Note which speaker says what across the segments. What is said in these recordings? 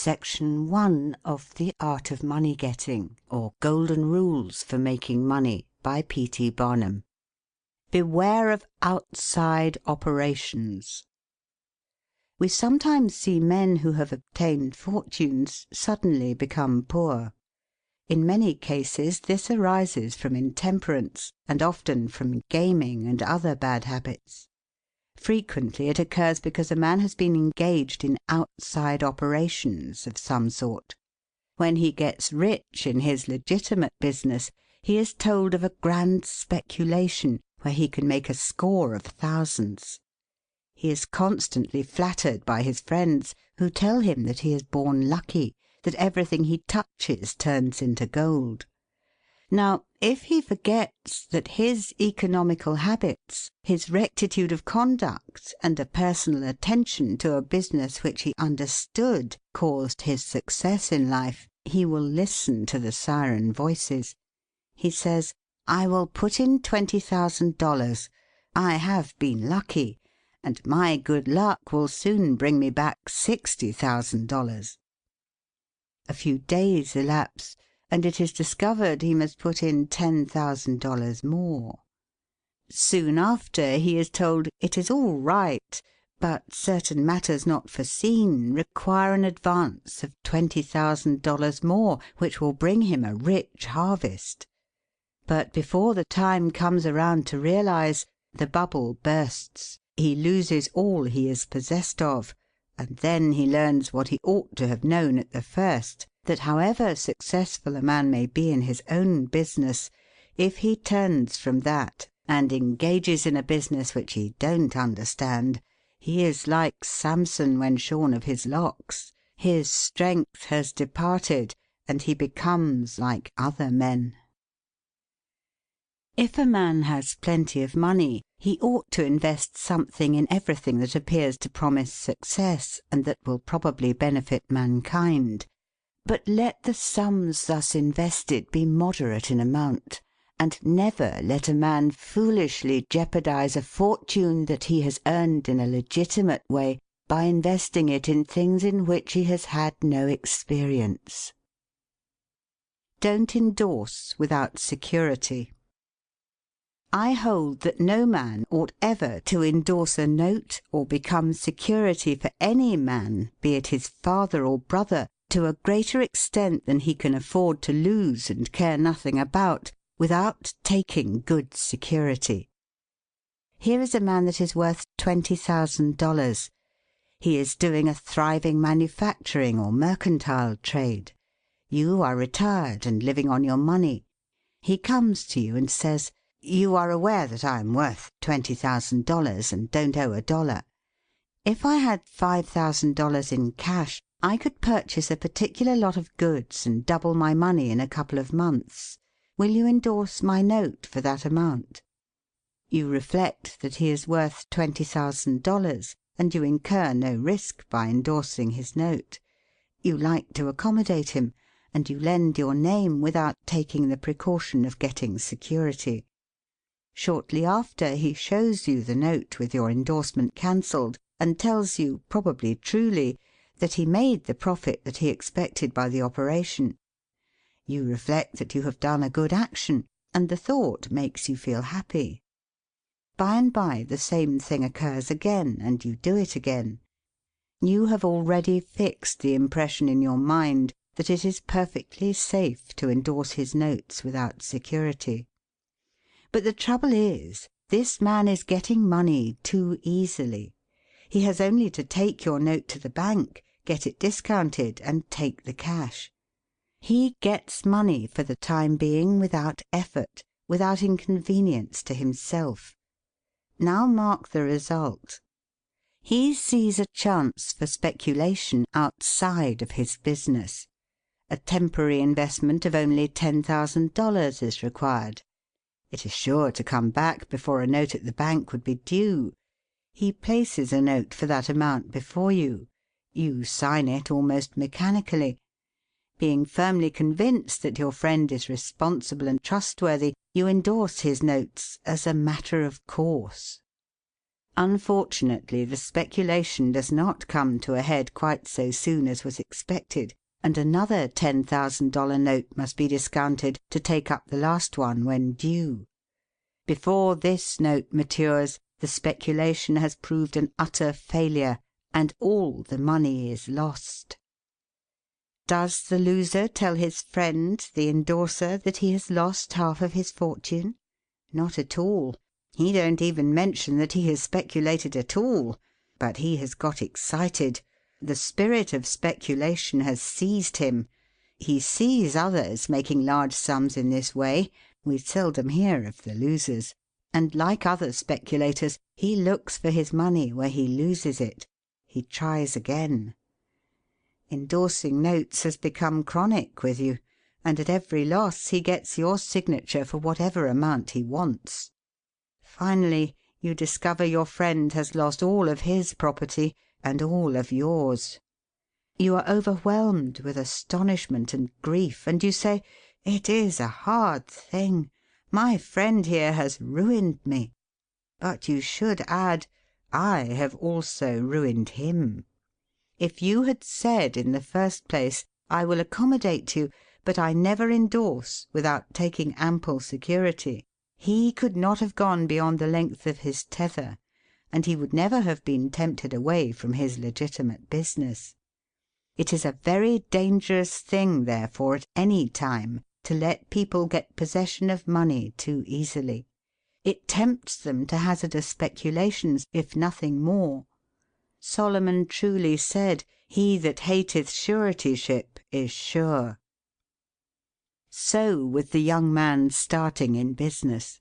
Speaker 1: Section 1 of The Art of Money Getting, or Golden Rules for Making Money, by PTBarnum. Beware of outside operations. We sometimes see men who have obtained fortunes suddenly become poor. In many cases this arises from intemperance, and often from gaming and other bad habits. Frequently it occurs because a man has been engaged in outside operations of some sort. When he gets rich in his legitimate business, he is told of a grand speculation where he can make a score of thousands. He is constantly flattered by his friends, who tell him that he is born lucky, that everything he touches turns into gold. Now, if he forgets that his economical habits, his rectitude of conduct, and a personal attention to a business which he understood caused his success in life, he will listen to the siren voices. He says, "I will put in $20,000. I have been lucky, and my good luck will soon bring me back $60,000. A few days elapse, and it is discovered he must put in $10,000 more. Soon after he is told it is all right, but certain matters not foreseen require an advance of $20,000 more, which will bring him a rich harvest. But before the time comes around to realize, the bubble bursts, he loses all he is possessed of, and then he learns what he ought to have known at the first, that however successful a man may be in his own business, if he turns from that and engages in a business which he don't understand, he is like Samson when shorn of his locks. His strength has departed, and he becomes like other men. If a man has plenty of money, he ought to invest something in everything that appears to promise success and that will probably benefit mankind. But let the sums thus invested be moderate in amount, and never let a man foolishly jeopardize a fortune that he has earned in a legitimate way by investing it in things in which he has had no experience. Don't endorse without security. I hold that no man ought ever to endorse a note or become security for any man, be it his father or brother, to a greater extent than he can afford to lose and care nothing about, without taking good security. Here is a man that is worth $20,000. He is doing a thriving manufacturing or mercantile trade. You are retired and living on your money. He comes to you and says, "You are aware that I am worth $20,000 and don't owe a dollar. If I had $5,000 in cash, I could purchase a particular lot of goods and double my money in a couple of months. Will you endorse my note for that amount?" You reflect that he is worth $20,000, and you incur no risk by endorsing his note. You like to accommodate him, and you lend your name without taking the precaution of getting security. Shortly after, he shows you the note with your endorsement cancelled, and tells you, probably truly, that he made the profit that he expected by the operation. You reflect that you have done a good action, and the thought makes you feel happy. By and by the same thing occurs again, and you do it again. You have already fixed the impression in your mind that it is perfectly safe to endorse his notes without security. But the trouble is, this man is getting money too easily. He has only to take your note to the bank, get it discounted, and take the cash. He gets money for the time being without effort, without inconvenience to himself. Now mark the result. He sees a chance for speculation outside of his business. A temporary investment of only $10,000 is required. It is sure to come back before a note at the bank would be due. He places a note for that amount before you. You sign it almost mechanically. Being firmly convinced that your friend is responsible and trustworthy, you endorse his notes as a matter of course. Unfortunately, the speculation does not come to a head quite so soon as was expected, and another $10,000 note must be discounted to take up the last one when due. Before this note matures, the speculation has proved an utter failure, and all the money is lost. Does the loser tell his friend, the endorser, that he has lost half of his fortune? Not at all. He don't even mention that he has speculated at all. But he has got excited. The spirit of speculation has seized him. He sees others making large sums in this way. We seldom hear of the losers. And like other speculators, he looks for his money where he loses it. He tries again. Endorsing notes has become chronic with you, and at every loss he gets your signature for whatever amount he wants. Finally, you discover your friend has lost all of his property and all of yours. You are overwhelmed with astonishment and grief, and you say, "It is a hard thing. My friend here has ruined me." But you should add, "I have also ruined him." If you had said in the first place, "I will accommodate you, but I never endorse without taking ample security," he could not have gone beyond the length of his tether, and he would never have been tempted away from his legitimate business. It is a very dangerous thing, therefore, at any time, to let people get possession of money too easily. It tempts them to hazardous speculations, if nothing more. Solomon truly said, "He that hateth suretyship is sure." So with the young man starting in business.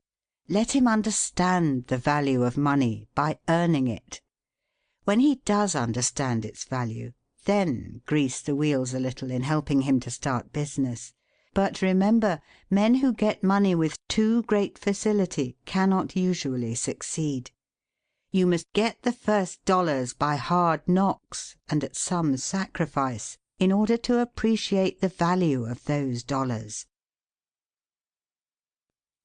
Speaker 1: Let him understand the value of money by earning it. When he does understand its value, then grease the wheels a little in helping him to start business. But remember, men who get money with too great facility cannot usually succeed. You must get the first dollars by hard knocks and at some sacrifice in order to appreciate the value of those dollars.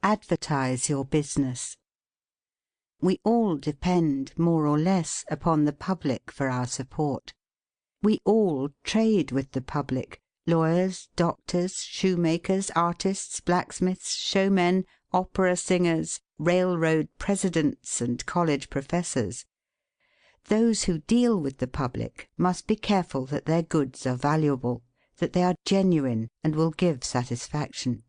Speaker 1: Advertise your business. We all depend, more or less, upon the public for our support. We all trade with the public: lawyers, doctors, shoemakers, artists, blacksmiths, showmen, opera singers, railroad presidents, and college professors. Those who deal with the public must be careful that their goods are valuable, that they are genuine and will give satisfaction.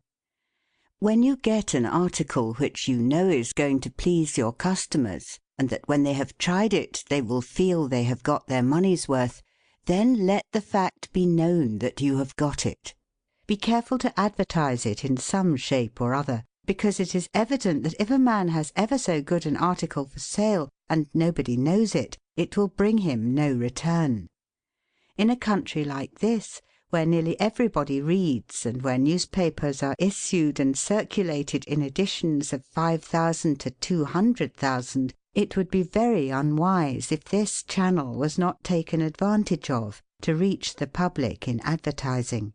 Speaker 1: When you get an article which you know is going to please your customers, and that when they have tried it they will feel they have got their money's worth, then let the fact be known that you have got it. Be careful to advertise it in some shape or other, because it is evident that if a man has ever so good an article for sale, and nobody knows it, it will bring him no return. In a country like this, where nearly everybody reads, and where newspapers are issued and circulated in editions of 5,000 to 200,000, it would be very unwise if this channel was not taken advantage of to reach the public in advertising.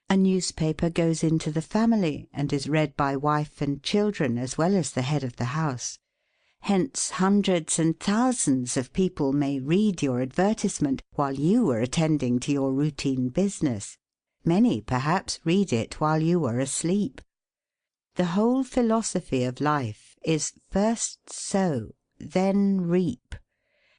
Speaker 1: A newspaper goes into the family and is read by wife and children as well as the head of the house. Hence hundreds and thousands of people may read your advertisement while you are attending to your routine business. Many, perhaps, read it while you are asleep. The whole philosophy of life is first sow, then reap.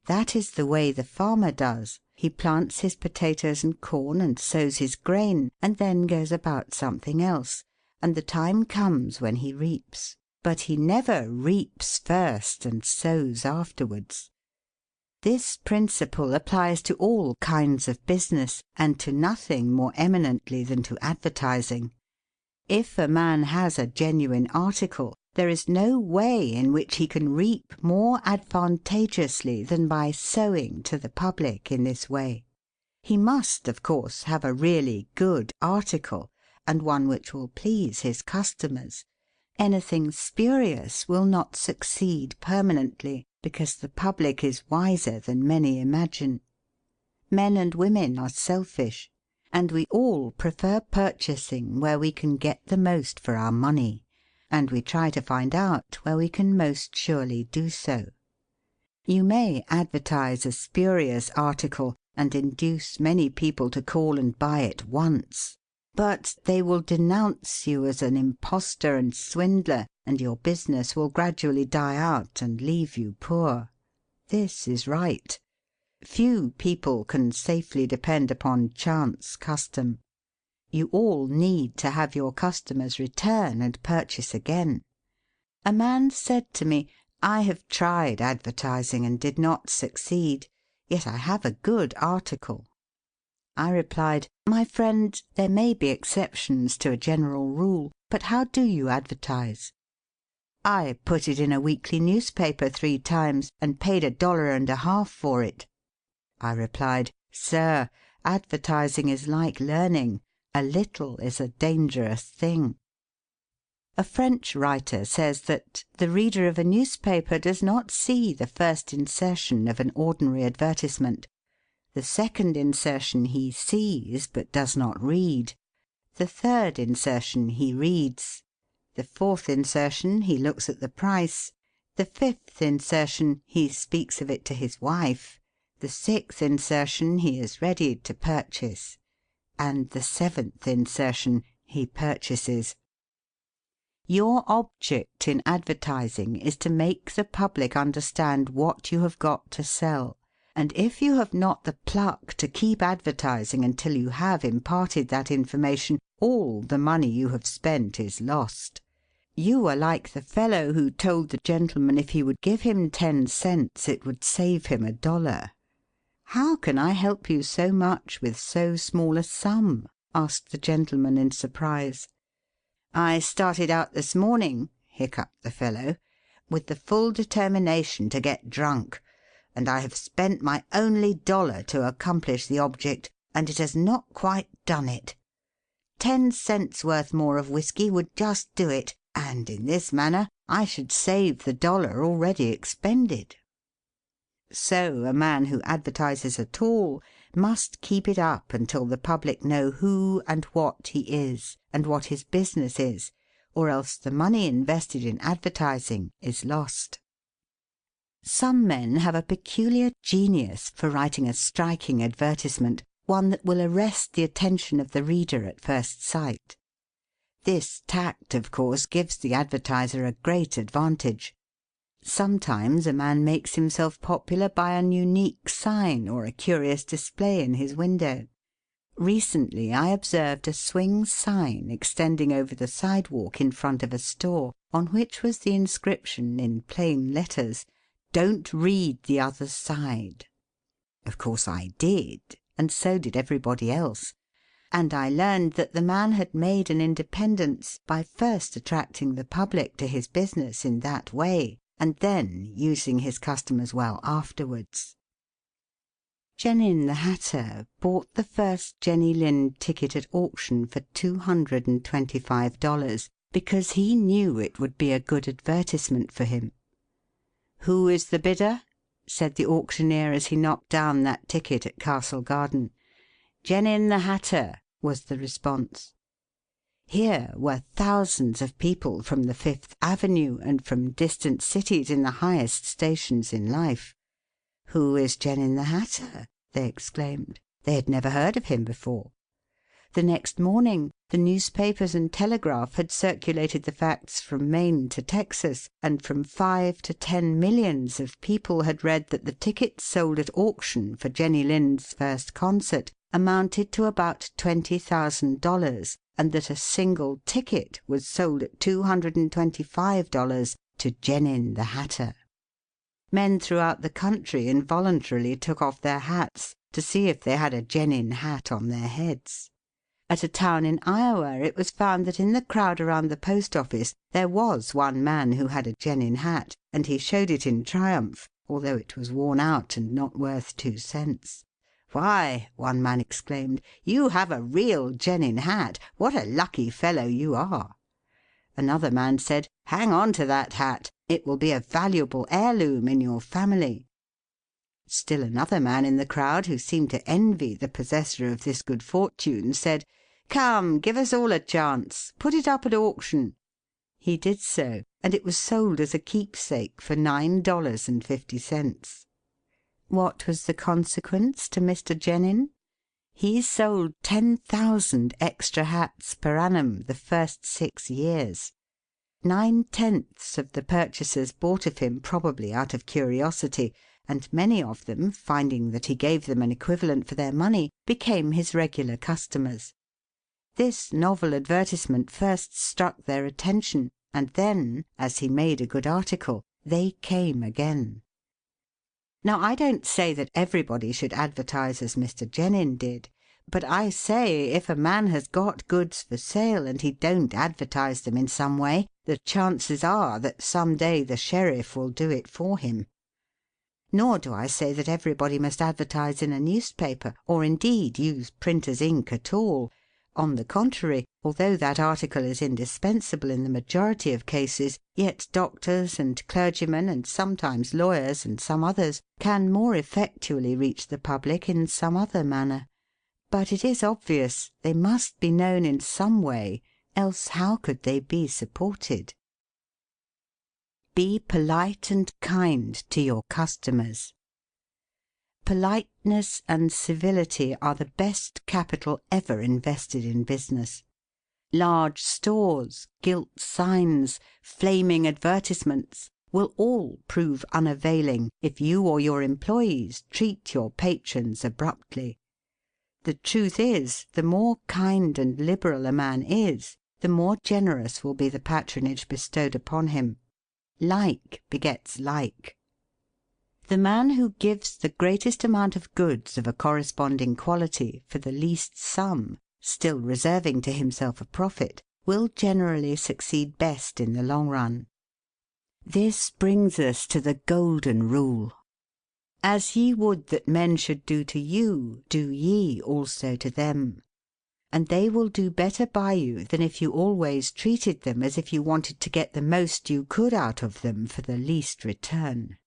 Speaker 1: That is the way the farmer does. He plants his potatoes and corn and sows his grain, and then goes about something else, and the time comes when he reaps. But he never reaps first and sows afterwards. This principle applies to all kinds of business, and to nothing more eminently than to advertising. If a man has a genuine article, there is no way in which he can reap more advantageously than by sowing to the public in this way. He must, of course, have a really good article, and one which will please his customers. Anything spurious will not succeed permanently, because the public is wiser than many imagine. Men and women are selfish, and we all prefer purchasing where we can get the most for our money, and we try to find out where we can most surely do so. You may advertise a spurious article and induce many people to call and buy it once, but they will denounce you as an impostor and swindler, and your business will gradually die out and leave you poor. This is right. Few people can safely depend upon chance custom. You all need to have your customers return and purchase again. A man said to me, "I have tried advertising and did not succeed, yet I have a good article." I replied, "My friend, there may be exceptions to a general rule, but how do you advertise?" "I put it in a weekly newspaper 3 times and paid $1.50 for it." I replied, "Sir, advertising is like learning. A little is a dangerous thing." A French writer says that the reader of a newspaper does not see the first insertion of an ordinary advertisement. The second insertion he sees, but does not read. The third insertion he reads. The fourth insertion he looks at the price. The fifth insertion he speaks of it to his wife. The sixth insertion he is ready to purchase. And the seventh insertion he purchases. Your object in advertising is to make the public understand what you have got to sell, and if you have not the pluck to keep advertising until you have imparted that information, all the money you have spent is lost. You are like the fellow who told the gentleman if he would give him 10 cents it would save him $1. "How can I help you so much with so small a sum?" asked the gentleman in surprise. "I started out this morning," hiccuped the fellow, "with the full determination to get drunk, and I have spent my only $1 to accomplish the object, and it has not quite done it. 10 cents worth more of whisky would just do it, and in this manner I should save the $1 already expended." So a man who advertises at all must keep it up until the public know who and what he is, and what his business is, or else the money invested in advertising is lost. Some men have a peculiar genius for writing a striking advertisement, one that will arrest the attention of the reader at first sight. This tact, of course, gives the advertiser a great advantage. Sometimes a man makes himself popular by an unique sign or a curious display in his window. Recently I observed a swing sign extending over the sidewalk in front of a store, on which was the inscription in plain letters, "Don't read the other side." Of course I did, and so did everybody else, and I learned that the man had made an independence by first attracting the public to his business in that way, and then using his customers well afterwards. Genin the Hatter bought the first Jenny Lind ticket at auction for $225 because he knew it would be a good advertisement for him. "Who is the bidder?" said the auctioneer as he knocked down that ticket at Castle Garden. "Genin the Hatter," was the response. Here were thousands of people from the Fifth Avenue and from distant cities in the highest stations in life. "Who is Genin the Hatter?" they exclaimed. They had never heard of him before. The next morning the newspapers and telegraph had circulated the facts from Maine to Texas, and from 5 to 10 millions of people had read that the tickets sold at auction for Jenny Lind's first concert amounted to about $20,000, and that a single ticket was sold at $225 to Genin the Hatter. Men throughout the country involuntarily took off their hats to see if they had a Genin hat on their heads. At a town in Iowa it was found that in the crowd around the post office there was one man who had a Genin hat, and he showed it in triumph, although it was worn out and not worth 2 cents. "Why," one man exclaimed, "you have a real Genin hat. What a lucky fellow you are." Another man said, "Hang on to that hat. It will be a valuable heirloom in your family." Still another man in the crowd, who seemed to envy the possessor of this good fortune, said, "Come, give us all a chance. Put it up at auction." He did so, and it was sold as a keepsake for $9.50. What was the consequence to Mr. Jenin? He sold 10,000 extra hats per annum the first 6 years. 9/10 of the purchasers bought of him probably out of curiosity, and many of them, finding that he gave them an equivalent for their money, became his regular customers. This novel advertisement first struck their attention, and then, as he made a good article, they came again. Now, I don't say that everybody should advertise as Mr. Jenin did, but I say if a man has got goods for sale and he don't advertise them in some way, the chances are that some day the sheriff will do it for him. Nor do I say that everybody must advertise in a newspaper, or indeed use printer's ink at all. On the contrary, although that article is indispensable in the majority of cases, yet doctors and clergymen and sometimes lawyers and some others can more effectually reach the public in some other manner. But it is obvious they must be known in some way, else how could they be supported? Be polite and kind to your customers. Politeness and civility are the best capital ever invested in business. Large stores, gilt signs, flaming advertisements will all prove unavailing if you or your employees treat your patrons abruptly. The truth is, the more kind and liberal a man is, the more generous will be the patronage bestowed upon him. Like begets like. The man who gives the greatest amount of goods of a corresponding quality for the least sum, still reserving to himself a profit, will generally succeed best in the long run. This brings us to the golden rule. As ye would that men should do to you, do ye also to them. And they will do better by you than if you always treated them as if you wanted to get the most you could out of them for the least return.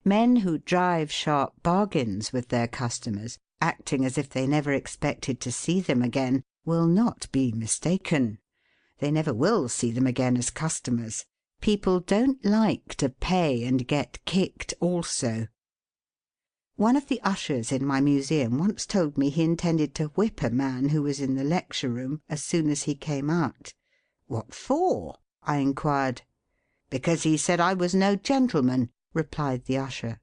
Speaker 1: Men who drive sharp bargains with their customers, acting as if they never expected to see them again, will not be mistaken. They never will see them again as customers. People don't like to pay and get kicked also. One of the ushers in my museum once told me he intended to whip a man who was in the lecture room as soon as he came out. "What for?" I inquired. "Because he said I was no gentleman," replied the usher.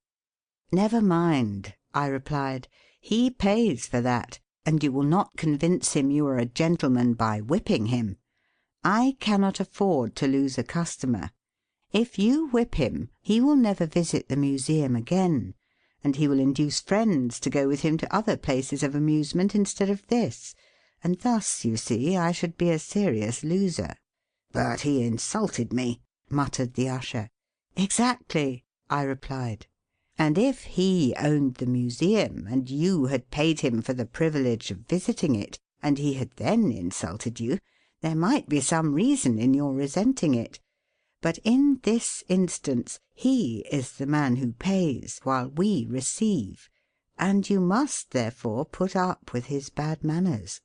Speaker 1: "Never mind," I replied. "He pays for that, and you will not convince him you are a gentleman by whipping him. I cannot afford to lose a customer. If you whip him, he will never visit the museum again, and he will induce friends to go with him to other places of amusement instead of this, and thus, you see, I should be a serious loser." "But he insulted me," muttered the usher. "Exactly," I replied. "And if he owned the museum, and you had paid him for the privilege of visiting it, and he had then insulted you, there might be some reason in your resenting it. But in this instance he is the man who pays, while we receive, and you must therefore put up with his bad manners."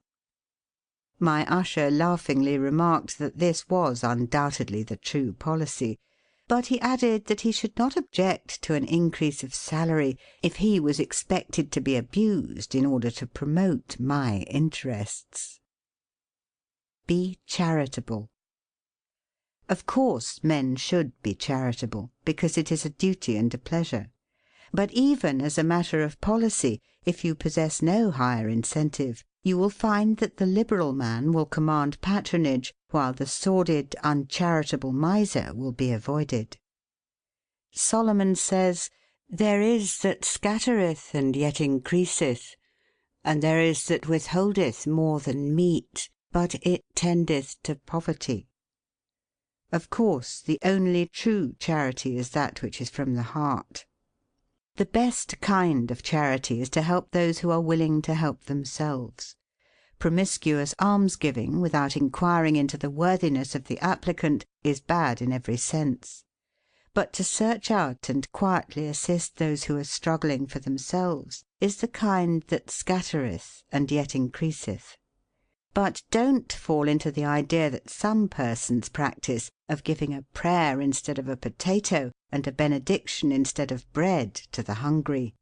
Speaker 1: My usher laughingly remarked that this was undoubtedly the true policy, but he added that he should not object to an increase of salary if he was expected to be abused in order to promote my interests. Be charitable. Of course men should be charitable, because it is a duty and a pleasure. But even as a matter of policy, if you possess no higher incentive, you will find that the liberal man will command patronage, while the sordid, uncharitable miser will be avoided. Solomon says, "There is that scattereth and yet increaseth, and there is that withholdeth more than meet, but it tendeth to poverty." Of course, the only true charity is that which is from the heart. The best kind of charity is to help those who are willing to help themselves. Promiscuous almsgiving, without inquiring into the worthiness of the applicant, is bad in every sense. But to search out and quietly assist those who are struggling for themselves is the kind that scattereth and yet increaseth. But don't fall into the idea that some persons practice of giving a prayer instead of a potato and a benediction instead of bread to the hungry.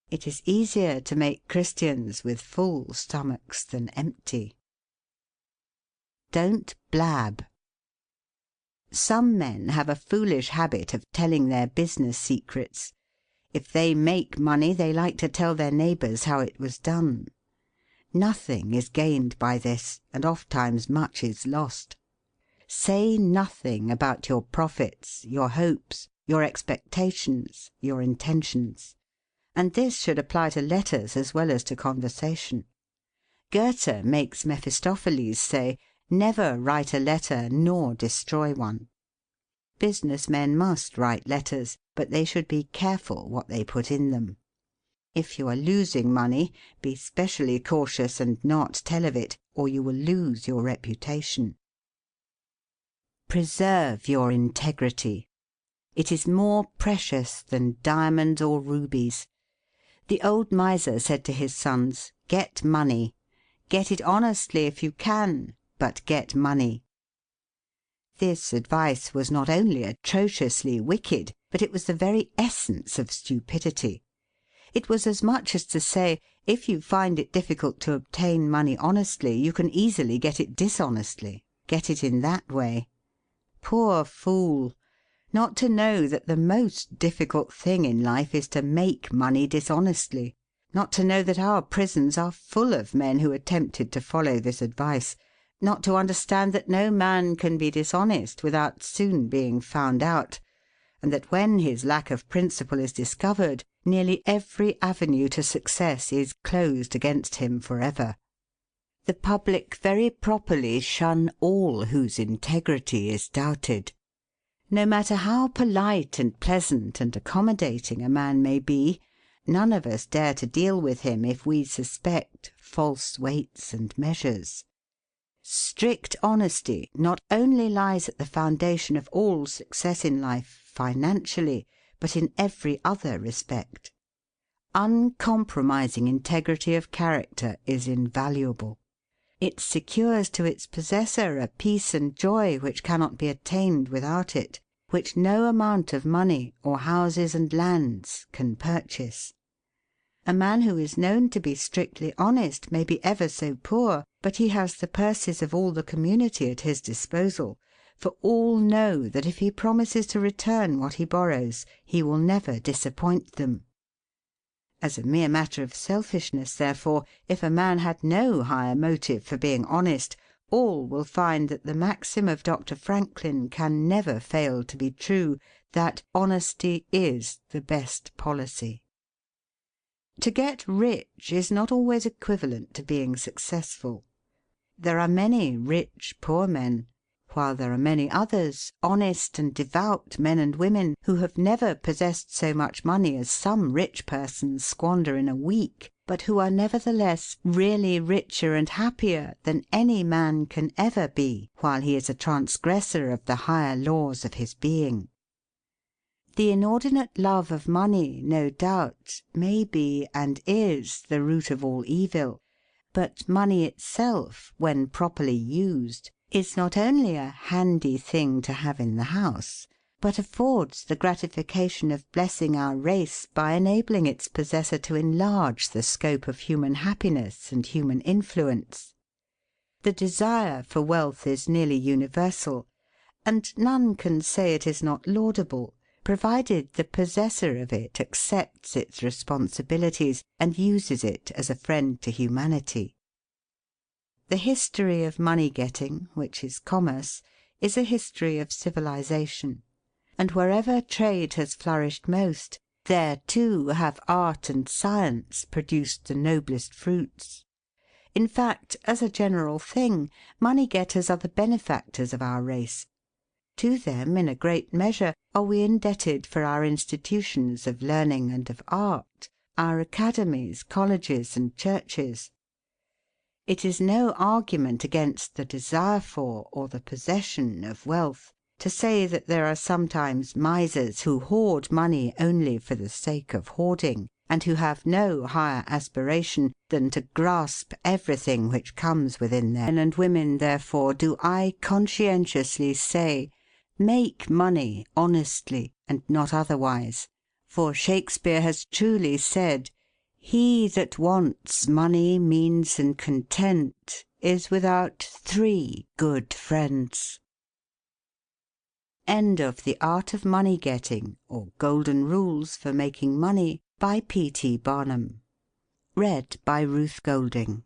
Speaker 1: It is easier to make Christians with full stomachs than empty. Don't blab. Some men have a foolish habit of telling their business secrets. If they make money, they like to tell their neighbours how it was done. Nothing is gained by this, and ofttimes much is lost. Say nothing about your profits, your hopes, your expectations, your intentions. And this should apply to letters as well as to conversation. Goethe makes Mephistopheles say, "Never write a letter nor destroy one." Business men must write letters, but they should be careful what they put in them. If you are losing money, be specially cautious and not tell of it, or you will lose your reputation. Preserve your integrity. It is more precious than diamonds or rubies. The old miser said to his sons, "Get money. Get it honestly if you can, but get money." This advice was not only atrociously wicked, but it was the very essence of stupidity. It was as much as to say, if you find it difficult to obtain money honestly, you can easily get it dishonestly. Get it in that way. Poor fool! Not to know that the most difficult thing in life is to make money dishonestly. Not to know that our prisons are full of men who attempted to follow this advice. Not to understand that no man can be dishonest without soon being found out, and that when his lack of principle is discovered, nearly every avenue to success is closed against him for ever. The public very properly shun all whose integrity is doubted. No matter how polite and pleasant and accommodating a man may be, none of us dare to deal with him if we suspect false weights and measures. Strict honesty not only lies at the foundation of all success in life, financially, but in every other respect. Uncompromising integrity of character is invaluable. It secures to its possessor a peace and joy which cannot be attained without it, which no amount of money, or houses and lands, can purchase. A man who is known to be strictly honest may be ever so poor, but he has the purses of all the community at his disposal, for all know that if he promises to return what he borrows, he will never disappoint them. As a mere matter of selfishness, therefore, if a man had no higher motive for being honest, all will find that the maxim of Dr. Franklin can never fail to be true, that honesty is the best policy. To get rich is not always equivalent to being successful. There are many rich poor men, while there are many others, honest and devout men and women, who have never possessed so much money as some rich persons squander in a week, but who are nevertheless really richer and happier than any man can ever be while he is a transgressor of the higher laws of his being. The inordinate love of money, no doubt, may be and is the root of all evil, but money itself, when properly used, is not only a handy thing to have in the house, but affords the gratification of blessing our race by enabling its possessor to enlarge the scope of human happiness and human influence. The desire for wealth is nearly universal, and none can say it is not laudable, provided the possessor of it accepts its responsibilities and uses it as a friend to humanity. The history of money-getting, which is commerce, is a history of civilization, and wherever trade has flourished most, there too have art and science produced the noblest fruits. In fact, as a general thing, money-getters are the benefactors of our race. To them, in a great measure, are we indebted for our institutions of learning and of art, our academies, colleges, and churches. It is no argument against the desire for, or the possession of wealth, to say that there are sometimes misers who hoard money only for the sake of hoarding, and who have no higher aspiration than to grasp everything which comes within their men and women, therefore, do I conscientiously say, make money honestly, and not otherwise. For Shakespeare has truly said, "He that wants money, means, and content, is without 3 good friends." End of The Art of Money Getting, or Golden Rules for Making Money, by P.T. Barnum. Read by Ruth Golding.